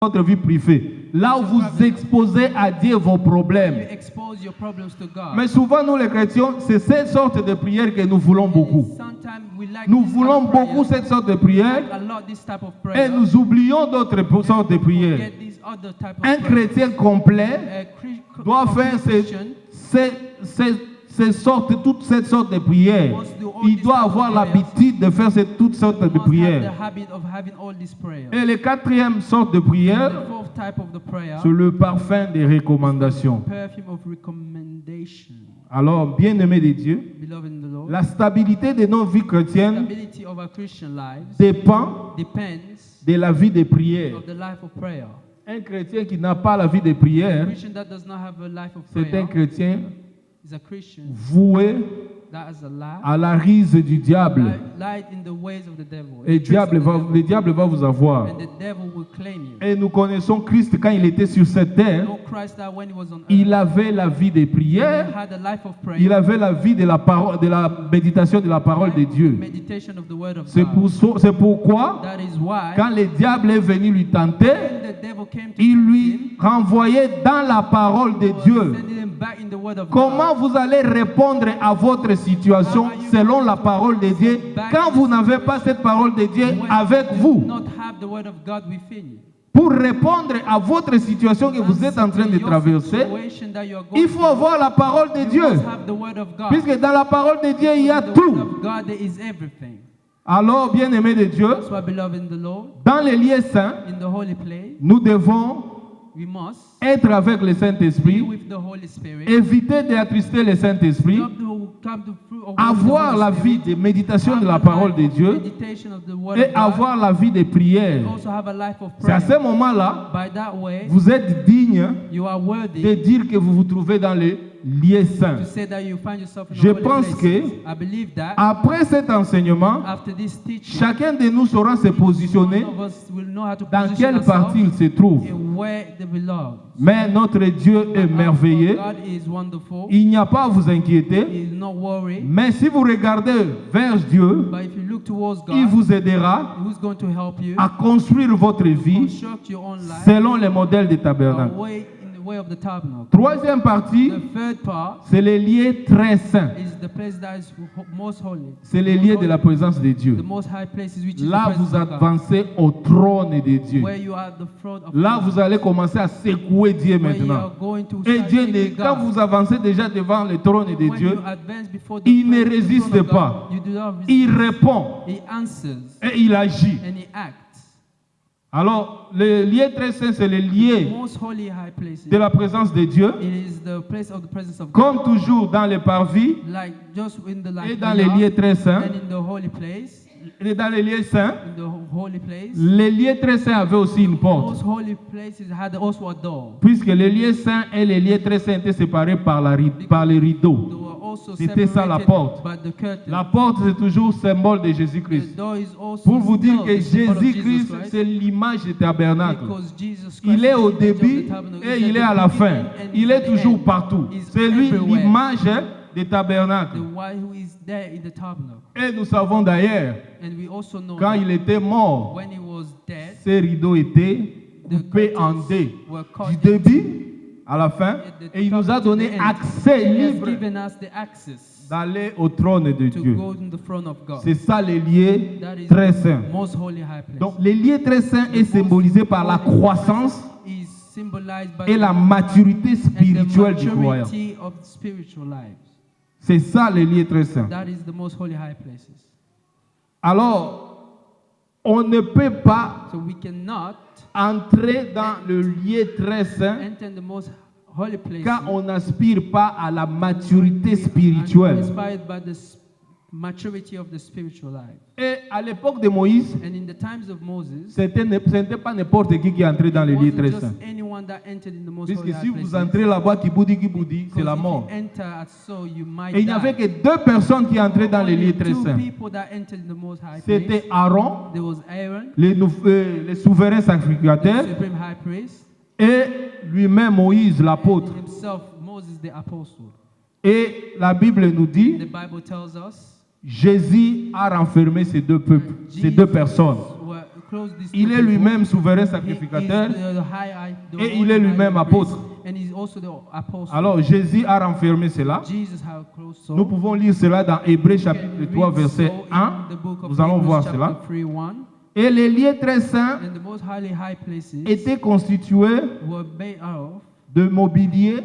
votre vie privée. Là où vous exposez à Dieu vos problèmes. Mais souvent, nous les chrétiens, c'est cette sorte de prière que nous voulons beaucoup. Nous voulons beaucoup cette sorte de prière et nous oublions d'autres sortes de prières. Un chrétien complet doit faire toutes ces sortes de prières. Il doit avoir l'habitude de faire toutes sortes de prières. Et la quatrième sorte de prière, c'est le parfum des recommandations. Alors, bien-aimés de Dieu, la stabilité de nos vies chrétiennes dépend de la vie de prière. Un chrétien qui n'a pas la vie de prière, c'est un chrétien voué à la rise du diable. Et le diable va vous avoir. Et nous connaissons Christ quand il était sur cette terre. Il avait la vie de prière. Il avait la vie de la parole, de la méditation de la parole de Dieu. C'est pourquoi, quand le diable est venu lui tenter, il lui renvoyait dans la parole de Dieu. Comment vous allez répondre à votre situation selon la parole de Dieu quand vous n'avez pas cette parole de Dieu avec vous? Pour répondre à votre situation que vous êtes en train de traverser, il faut avoir la parole de Dieu. Puisque dans la parole de Dieu, il y a tout. Alors, bien-aimés de Dieu, dans les lieux saints, nous devons être avec le Saint-Esprit, éviter d'attrister le Saint-Esprit, avoir la vie de méditation de la parole de Dieu et avoir la vie de prière. C'est à ce moment-là, vous êtes digne de dire que vous vous trouvez dans les lieux saints. Je pense que après cet enseignement, chacun de nous saura se positionner dans quelle partie il se trouve. Mais notre Dieu est merveilleux. Il n'y a pas à vous inquiéter. Mais si vous regardez vers Dieu, il vous aidera à construire votre vie selon les modèles du tabernacle. Troisième partie, c'est les lieux très saints. C'est les lieux de la présence de Dieu. Là, vous avancez au trône de Dieu. Là, vous allez commencer à secouer Dieu maintenant. Et Dieu, quand vous avancez déjà devant le trône de Dieu, il ne résiste pas. Il répond et il agit. Alors, le lieu très saint, c'est le lieu de la présence de Dieu. Comme toujours dans les parvis et dans les lieux très saints. Et dans les lieux saints, les lieux très saints avaient aussi une porte. Puisque les lieux saints et les lieux très saints étaient séparés par les rideaux. C'était ça la porte. La porte, c'est toujours symbole de Jésus-Christ. Pour vous dire que Jésus-Christ, c'est l'image du tabernacle. Il est au début et il est à la fin. Il est toujours partout. C'est lui l'image du tabernacle. Et nous savons d'ailleurs, quand il était mort, ces rideaux étaient coupés en deux. Du début à la fin, et il nous a donné accès libre d'aller au trône de Dieu. C'est ça les lieux très saints. Donc les lieux très saints est symbolisé par la croissance et la maturité spirituelle du croyant. C'est ça les lieux très saints. Alors, on ne peut pas entrer dans le lieu très saint quand on n'aspire pas à la maturité spirituelle. Et à l'époque de Moïse, ce n'était pas n'importe qui entrait dans le lieu très saint. Puisque si vous entrez là-bas, kiboudi, c'est la mort. Et il n'y avait que deux personnes qui entraient dans le lieu très saint. C'était Aaron, le souverain sacrificateur, et lui-même Moïse, l'apôtre. Et la Bible nous dit, Jésus a renfermé ces deux peuples, ces deux personnes. Il est lui-même souverain sacrificateur et il est lui-même apôtre. Alors Jésus a renfermé cela. Nous pouvons lire cela dans Hébreux chapitre 3 verset 1. Nous allons voir cela. Et les lieux très saints étaient constitués de mobilier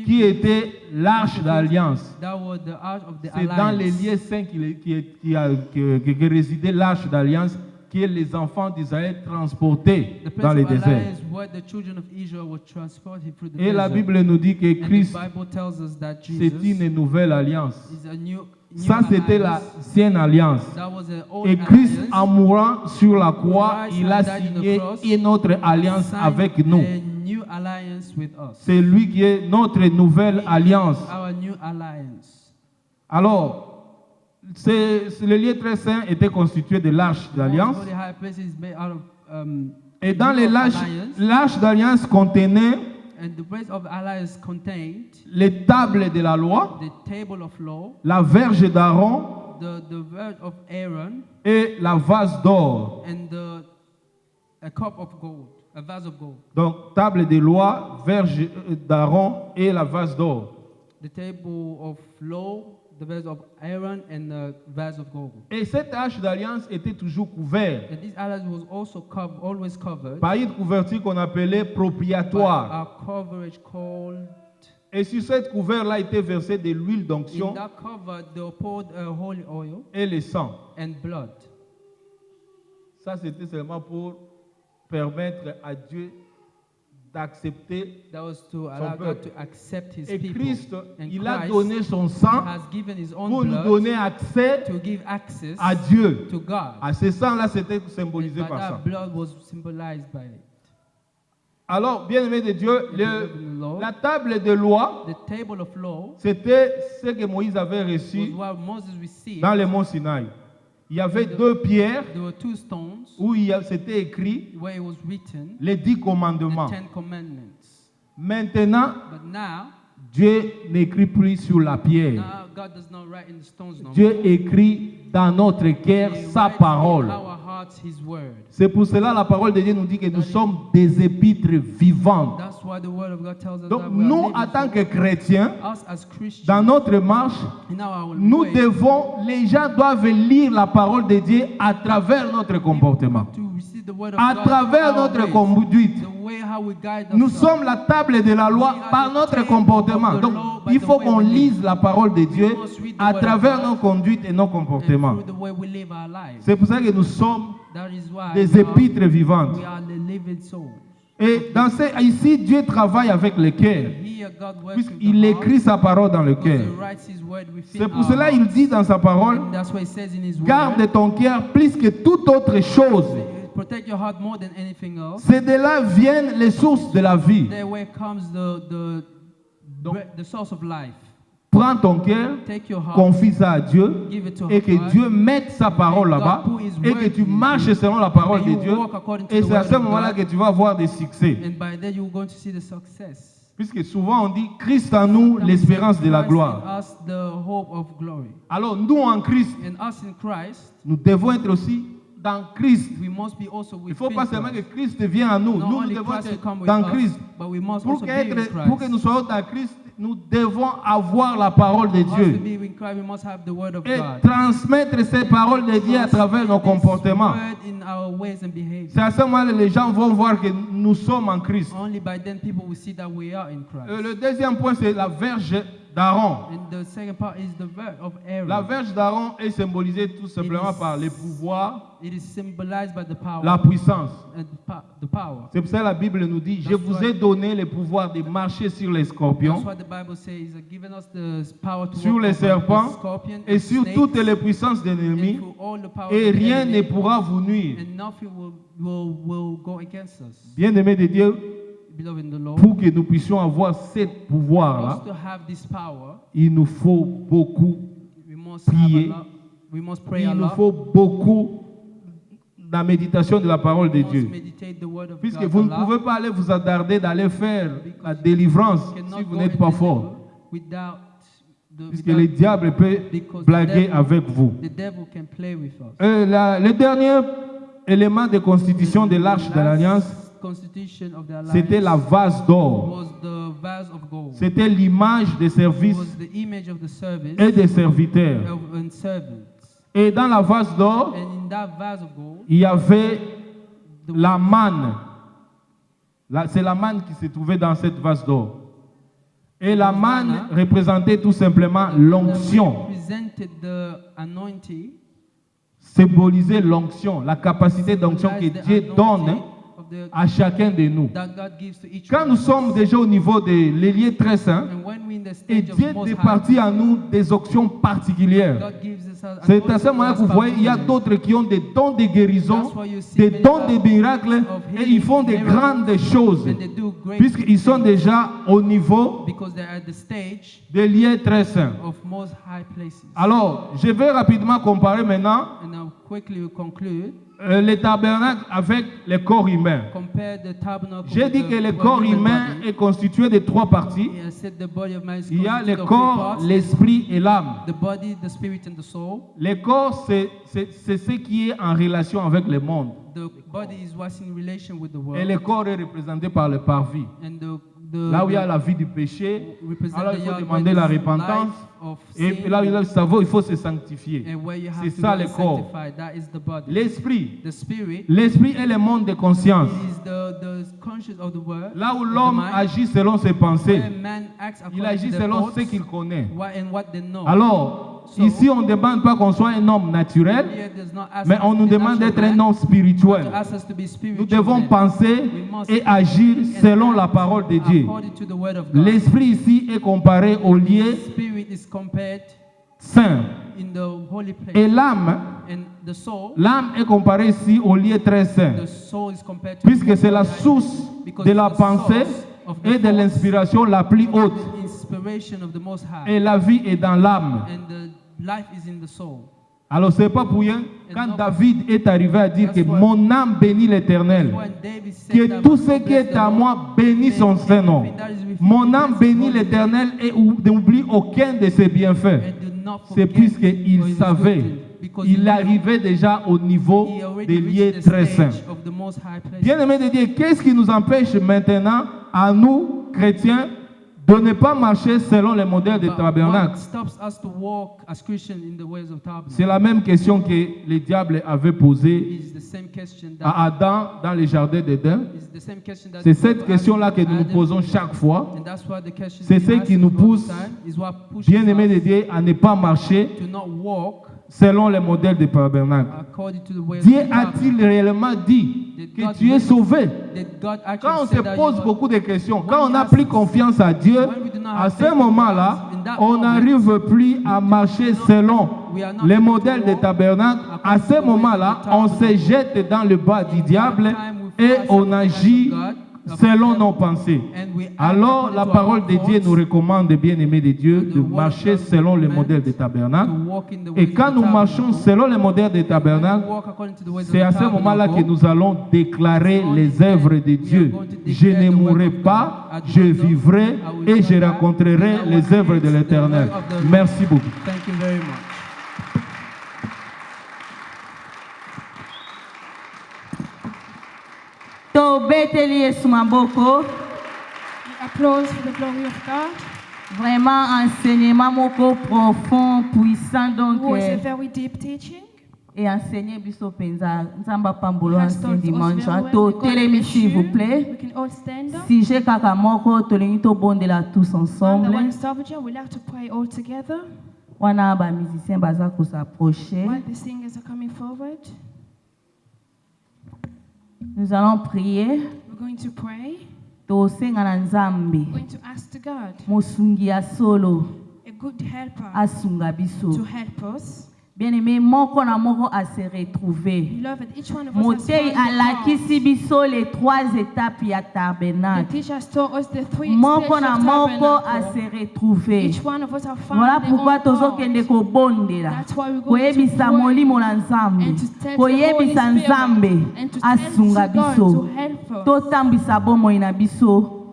qui était l'arche d'alliance. C'est dans les lieux saints que résidait l'arche d'alliance que les enfants d'Israël transportés dans le désert. Et la Bible nous dit que Christ, c'est une nouvelle alliance. Ça, c'était l'ancienne alliance. Et Christ, en mourant sur la croix, il a signé une autre alliance avec nous. C'est lui qui est notre nouvelle alliance. Alors, le lieu très saint était constitué de l'arche d'alliance. Et dans l'arche d'alliance contenait les tables de la loi, la verge d'Aaron et la vase d'or. Donc, table de loi, verge d'Aaron et la vase d'or. Et cette arche d'alliance était toujours couverte par une couverture qu'on appelait propriatoire. Et sur cette couverture-là était versée de l'huile d'onction et le sang. Ça, c'était seulement pour permettre à Dieu d'accepter son peuple. Et Christ, il a donné son sang pour nous donner accès à Dieu. Ce sang-là, c'était symbolisé par ça. Alors, bien-aimé de Dieu, la table de loi, c'était ce que Moïse avait reçu dans le mont Sinaï. Il y avait deux pierres où c'était écrit les 10 commandements. Maintenant, Dieu n'écrit plus sur la pierre. Dieu écrit dans notre cœur sa parole. C'est pour cela la parole de Dieu nous dit que nous sommes des épîtres vivantes. Donc nous, en tant que chrétiens, dans notre marche, nous devons, les gens doivent lire la parole de Dieu à travers notre comportement, à travers notre conduite. Nous sommes la table de la loi par notre comportement. Donc il faut qu'on lise la parole de Dieu à travers nos conduites et nos comportements. C'est pour ça que nous sommes des épîtres vivantes. Et ici, Dieu travaille avec le cœur, puisqu'il écrit sa parole dans le cœur. C'est pour cela qu'il dit dans sa parole, garde ton cœur plus que toute autre chose. C'est de là viennent les sources de la vie. Prends ton cœur, confie ça à Dieu et que Dieu mette sa parole là-bas et que tu marches selon la parole de Dieu. Et c'est à ce moment-là que tu vas avoir des succès. Puisque souvent on dit Christ en nous, l'espérance de la gloire. Alors nous en Christ, nous devons être aussi dans Christ. Il ne faut pas seulement que Christ vienne en nous. Nous devons être dans Christ. Pour que nous soyons dans Christ, nous devons avoir la parole de Dieu et transmettre ces paroles de Dieu à travers nos comportements. C'est à ce moment-là que les gens vont voir que nous sommes en Christ. Le deuxième point, c'est la verge d'Aaron. La verge d'Aaron est symbolisée tout simplement par le pouvoir, la puissance. C'est pour ça que la Bible nous dit, je vous ai donné le pouvoir de marcher sur les scorpions, sur les serpents et sur toutes les puissances de l'ennemi, et rien ne pourra vous nuire. Bien-aimés de Dieu, pour que nous puissions avoir ce pouvoir-là, il nous faut beaucoup prier, il nous faut beaucoup de la méditation de la parole de Dieu. Puisque vous ne pouvez pas aller vous attarder d'aller faire la délivrance si vous n'êtes pas fort. puisque le diable peut blaguer avec vous. Le dernier élément de constitution de l'arche de l'Alliance, c'était la vase d'or. C'était l'image des services et des serviteurs. Et dans la vase d'or, il y avait la manne. C'est la manne qui se trouvait dans cette vase d'or. Et la manne représentait tout simplement l'onction. Symbolisait l'onction, la capacité d'onction que Dieu donne à chacun de nous. Quand nous sommes déjà au niveau de l'ailier très saint, et Dieu départit à nous des onctions particulières. C'est à ce moment que vous voyez, il y a d'autres qui ont des dons de guérison, des dons de miracles, et ils font des grandes choses, puisqu'ils sont déjà au niveau des lieux très saints. Alors, je vais rapidement comparer maintenant le tabernacle avec le corps humain. J'ai dit que le corps humain est constitué de 3 parties. Il y a le corps, l'esprit et l'âme. Le corps, c'est ce qui est en relation avec le monde. Et le corps est représenté par le parvis. Là où il y a la vie du péché, alors il faut demander la repentance. Et là où il y a le cerveau, il faut se sanctifier. C'est ça le corps. L'esprit est le monde de conscience. Là où l'homme agit selon ses pensées, il agit selon ce qu'il connaît. Alors, ici, on ne demande pas qu'on soit un homme naturel, mais on nous demande d'être un homme spirituel. Nous devons penser et agir selon la parole de Dieu. L'esprit ici est comparé au lieu saint. Et l'âme est comparée ici au lieu très saint, puisque c'est la source de la pensée et de l'inspiration la plus haute. Et la vie est dans l'âme. Alors c'est pas pour rien quand David est arrivé à dire que mon âme bénit l'Éternel, que tout ce qui est à moi bénit son Saint-Nom. Mon âme bénit l'Éternel et n'oublie aucun de ses bienfaits. C'est puisqu'il savait, il arrivait déjà au niveau des lieux très saints. Bien-aimés de Dieu, qu'est-ce qui nous empêche maintenant, à nous, chrétiens, de ne pas marcher selon les modèles des tabernacles? C'est la même question que le diable avait posée à Adam dans le jardin d'Éden. C'est cette question-là que nous nous posons chaque fois. C'est ce qui nous pousse, bien-aimés de Dieu, à ne pas marcher selon les modèles des tabernacles. Dieu a-t-il réellement dit que tu es sauvé? Quand on se pose beaucoup de questions, quand on n'a plus confiance à Dieu, à ce moment-là, on n'arrive plus à marcher selon les modèles des tabernacles. À ce moment-là, on se jette dans le bas du diable et on agit selon nos pensées. Alors la parole de Dieu nous recommande, bien-aimés de Dieu, de marcher selon le modèle des tabernacles. Et quand nous marchons selon le modèle des tabernacles, c'est à ce moment-là que nous allons déclarer les œuvres de Dieu. Je ne mourrai pas, je vivrai et je rencontrerai les œuvres de l'Éternel. Merci beaucoup. Applause for the glory of God. Vraiment enseignement moko profond, puissant donc. It was a very deep teaching. Et enseigner biso penza nzamba pambolo enseigner dimanche. To télémi s'il vous plaît. We can all stand up. Si j'ai kaka moko tolingi to bondela tous ensemble. On we like to pray all together. Wana ba musiciens baza ko s'approcher. While the singers are coming forward. Nous allons prier. We're going to pray. To senga na Nzambe. We're going to ask to God. Mosungi ya solo. A good helper. Asunga biso. To help us. Bien-aimé, moko na moko à se retrouver. Motei alakisi biso les 3 étapes ya tabernacle. Moko na moko à se retrouver. Voilà pourquoi tozokende kobondela. Koyebisa molimo na Nzambe. Koyebisa Nzambe asunga biso. Totambisa bomoi na biso.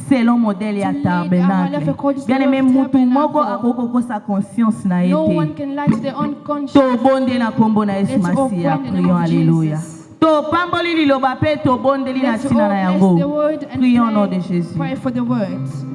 selon modèle ya tabernacle. Bien aimé, mutu moko akoko sa conscience na No yete. one can lie to their own conscience. To bonde na kombo na Yesu Let's all pray Masia. in the name Prions, of alléluia. Jesus. To pamboli liloba pe to bondeli na Let's tina all na bless yango. the word and Prions au nom de pray Jésus. for the words.